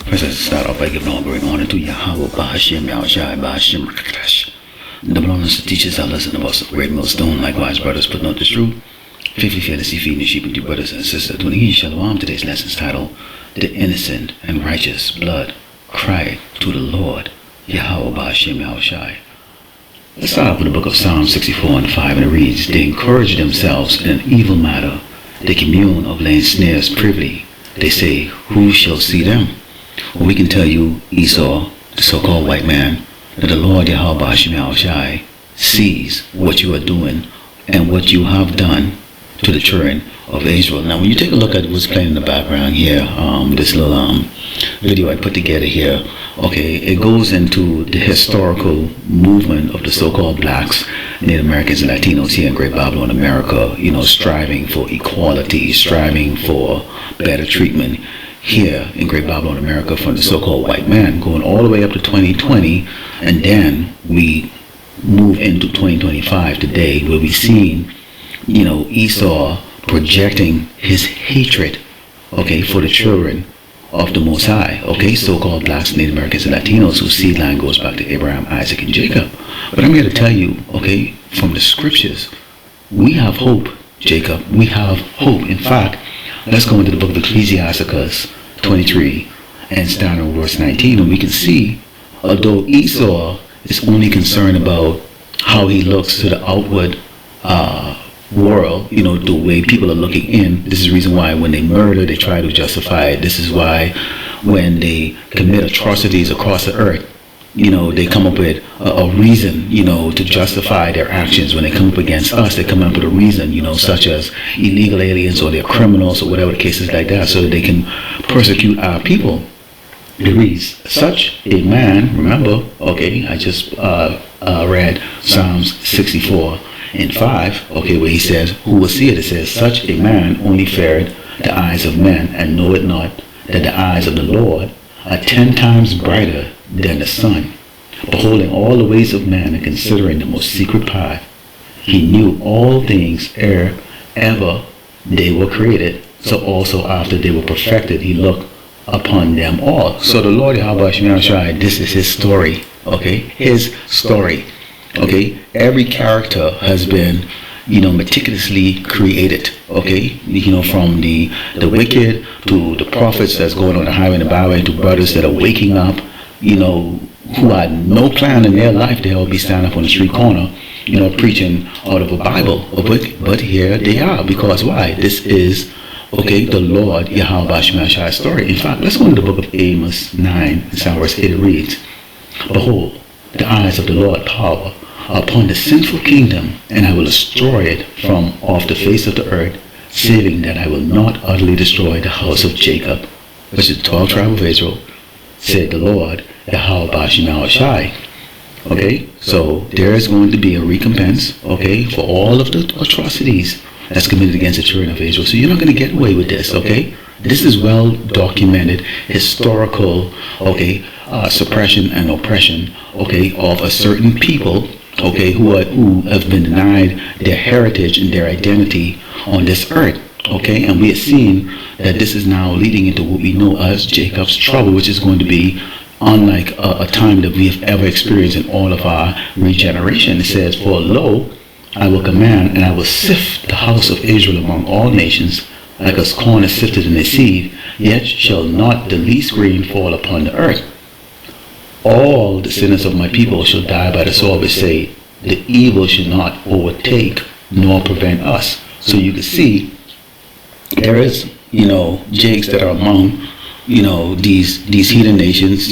First, let's start off by giving all glory and honor to Yahweh, Bahashim, Yahushai, Bahashim, Rakatash. The blood us to teach us our lesson about the great millstone. Likewise, brothers, put note this truth. Faithfully fearlessly feeding the sheep and you brothers and sisters. Tuning in, Shalom. Today's lesson is titled, The Innocent and Righteous Blood Cry to the Lord, Yahweh, Bahashim, Yahushai. Let's start off with the book of Psalm 64 and 5, and it reads, They encourage themselves in an evil matter. They commune of laying snares privily. They say, Who shall see them? Well, we can tell you, Esau, the so-called white man, that the Lord Yahweh Bahashim Yahushai sees what you are doing and what you have done to the children of Israel. Now, when you take a look at what's playing in the background here, this little video I put together here, okay, it goes into the historical movement of the so-called blacks, Native Americans and Latinos here in Great Babylon, America, striving for equality, striving for better treatment here in Great Babylon, America, from the so-called white man, going all the way up to 2020, and then we move into 2025 today, where we seen, Esau projecting his hatred, okay, for the children of the Most High, okay, so-called blacks, Native Americans, and Latinos whose seed line goes back to Abraham, Isaac, and Jacob. But I'm here to tell you, okay, from the scriptures, we have hope, Jacob. We have hope. In fact, let's go into the book of Ecclesiasticus 23 and start on verse 19, and we can see, although Esau is only concerned about how he looks to the outward world, the way people are looking in. This is the reason why when they murder, they try to justify it. This is why when they commit atrocities across the earth, they come up with a reason, to justify their actions. When they come up against us, they come up with a reason, such as illegal aliens or they're criminals or whatever the case is like that, so that they can persecute our people. It reads, such a man, remember, okay, I just read Psalms 64 and 5, okay, where he says, who will see it? It says, such a man only feareth the eyes of men, and knoweth not that the eyes of the Lord are 10 times brighter than the sun, beholding all the ways of man and considering the most secret path. He knew all things ere ever they were created, so also after they were perfected, he looked upon them all. So the Lord Yahweh Shai, this is his story, okay? His story, okay? Every character has been, meticulously created, okay? From the wicked to the prophets that's going on the highway and the byway, to brothers that are waking up, who had no plan in their life. They'll be standing up on the street corner, preaching out of a Bible. But here they are, because why? This is, okay, the Lord Yahweh Bahashim story. In fact, let's go into the book of Amos 9, and verse 8. It reads, Behold, the eyes of the Lord power are upon the sinful kingdom, and I will destroy it from off the face of the earth, saving that I will not utterly destroy the house of Jacob, which is the 12 tribe of Israel, said the Lord Yahweh Bahashim. Okay, so there is going to be a recompense, okay, for all of the atrocities that's committed against the children of Israel. So you're not going to get away with this, okay? This is well documented historical, okay, suppression and oppression, okay, of a certain people, okay, who have been denied their heritage and their identity on this earth, okay? And we are seeing that this is now leading into what we know as Jacob's trouble, which is going to be unlike a time that we have ever experienced in all of our regeneration. It says, For lo, I will command, and I will sift the house of Israel among all nations, like as corn is sifted in a sieve, yet shall not the least grain fall upon the earth. All the sinners of my people shall die by the sword, which say, the evil shall not overtake nor prevent us. So you can see, there is, jakes that are among, these heathen nations,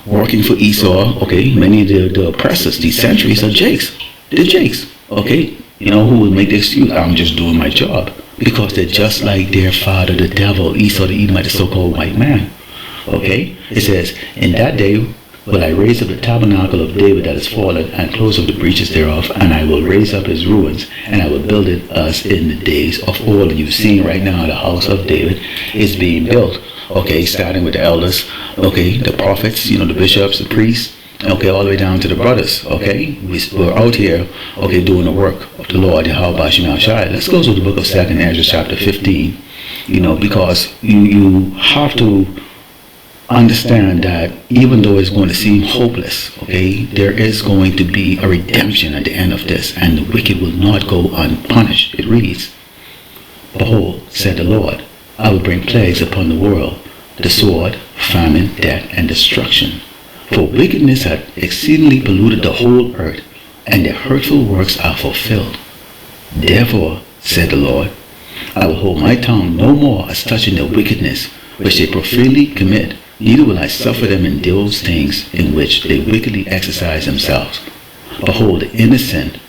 working for Esau, okay, many of the oppressors, these centuries are jakes. They're jakes, okay? Who will make the excuse, I'm just doing my job. Because they're just like their father, the devil, Esau, the Edomite, the so-called white man. Okay? It says, In that day will I raise up the tabernacle of David that is fallen, and close up the breaches thereof, and I will raise up his ruins, and I will build it as in the days of old. And you've seen right now the house of David is being built. Okay, starting with the elders, okay, the prophets, the bishops, the priests, okay, all the way down to the brothers, okay? We're out here, okay, doing the work of the Lord, Yahweh Bahashim Yahushai. Let's go to the book of 2nd Ezra chapter 15, because you have to understand that even though it's going to seem hopeless, okay, there is going to be a redemption at the end of this, and the wicked will not go unpunished. It reads, "Behold, said the Lord, I will bring plagues upon the world, the sword, famine, death, and destruction. For wickedness hath exceedingly polluted the whole earth, and their hurtful works are fulfilled. Therefore, said the Lord, I will hold my tongue no more as touching the wickedness which they profanely commit, neither will I suffer them in those things in which they wickedly exercise themselves. Behold, the innocent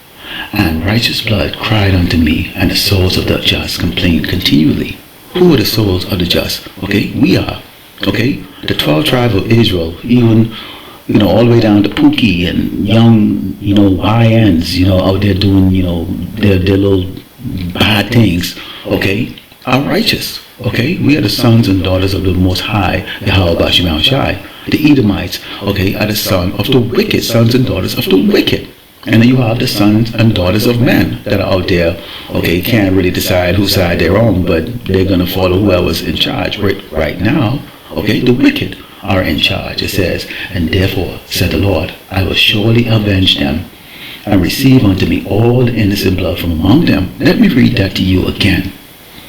and righteous blood cried unto me, and the souls of the just complained continually." Who are the souls of the just? Okay, we are. Okay, the 12 tribes of Israel, even, all the way down to Pookie and young, YNs, out there doing, their little bad things, okay, are righteous. Okay, we are the sons and daughters of the Most High, Yahweh Bashim Al Shai. The Edomites, okay, are the sons of the wicked, sons and daughters of the wicked. And then you have the sons and daughters of men that are out there, okay, can't really decide whose side they're on, but they're going to follow whoever's in charge. Right now, okay, the wicked are in charge. It says, "And therefore, said the Lord, I will surely avenge them, and receive unto me all the innocent blood from among them." Let me read that to you again.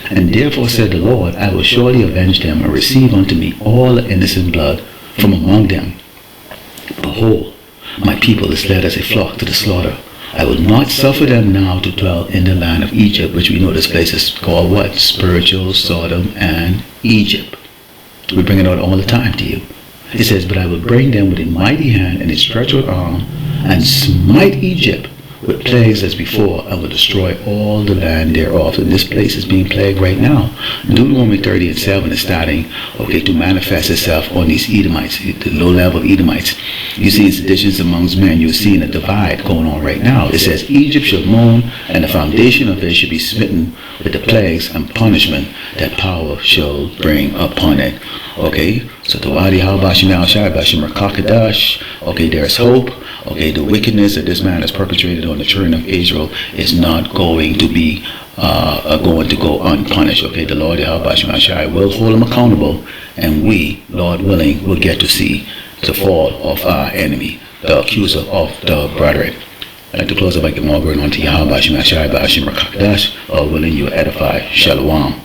"And therefore, said the Lord, I will surely avenge them, and receive unto me all the innocent blood from among them. Behold, my people is led as a flock to the slaughter. I will not suffer them now to dwell in the land of Egypt," which we know this place is called what? Spiritual Sodom and Egypt. We bring it out all the time to you. It says, "But I will bring them with a mighty hand and a stretched out arm, and smite Egypt with plagues as before, and will destroy all the land thereof." And this place is being plagued right now. Deuteronomy 30:7 is starting, okay, to manifest itself on these Edomites, the low-level Edomites. You see seditions amongst men. You're seeing a divide going on right now. It says, "Egypt shall mourn, and the foundation of it shall be smitten with the plagues and punishment that power shall bring upon it." Okay, so Tawadi Halbashim Al Shai Bashim Rakakadash. Okay, there's hope. Okay, the wickedness that this man has perpetrated on the children of Israel is not going to be going to go unpunished. Okay, the Lord Halbashim Al Shai will hold him accountable, and we, Lord willing, will get to see the fall of our enemy, the accuser of the brethren. I'd like to close up by giving all glory unto Yahweh Bashim Al Shai Bashim Rakakadash. Lord willing, you edify. Shalom.